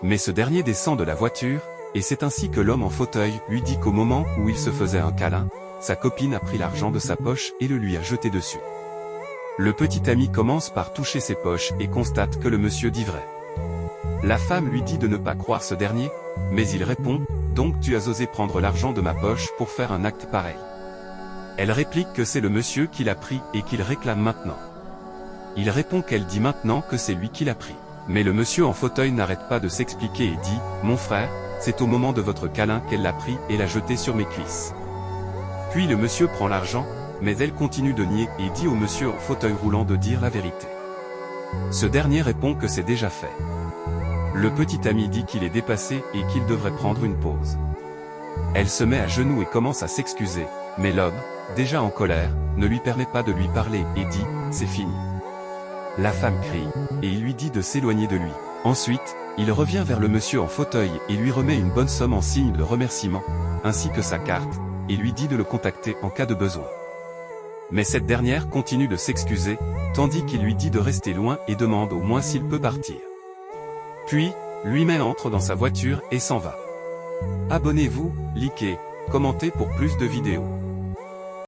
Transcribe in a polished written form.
Mais ce dernier descend de la voiture, et c'est ainsi que l'homme en fauteuil lui dit qu'au moment où il se faisait un câlin, sa copine a pris l'argent de sa poche et le lui a jeté dessus. Le petit ami commence par toucher ses poches et constate que le monsieur dit vrai. La femme lui dit de ne pas croire ce dernier, mais il répond, « Donc tu as osé prendre l'argent de ma poche pour faire un acte pareil ?» Elle réplique que c'est le monsieur qui l'a pris et qu'il réclame maintenant. Il répond qu'elle dit maintenant que c'est lui qui l'a pris. Mais le monsieur en fauteuil n'arrête pas de s'expliquer et dit, « Mon frère, c'est au moment de votre câlin qu'elle l'a pris et l'a jeté sur mes cuisses. » Puis le monsieur prend l'argent, mais elle continue de nier et dit au monsieur en fauteuil roulant de dire la vérité. Ce dernier répond que c'est déjà fait. Le petit ami dit qu'il est dépassé et qu'il devrait prendre une pause. Elle se met à genoux et commence à s'excuser, mais l'homme, déjà en colère, ne lui permet pas de lui parler et dit « C'est fini ». La femme crie, et il lui dit de s'éloigner de lui. Ensuite, il revient vers le monsieur en fauteuil et lui remet une bonne somme en signe de remerciement, ainsi que sa carte, et lui dit de le contacter en cas de besoin. Mais cette dernière continue de s'excuser, tandis qu'il lui dit de rester loin et demande au moins s'il peut partir. Puis, lui-même entre dans sa voiture et s'en va. Abonnez-vous, likez, commentez pour plus de vidéos.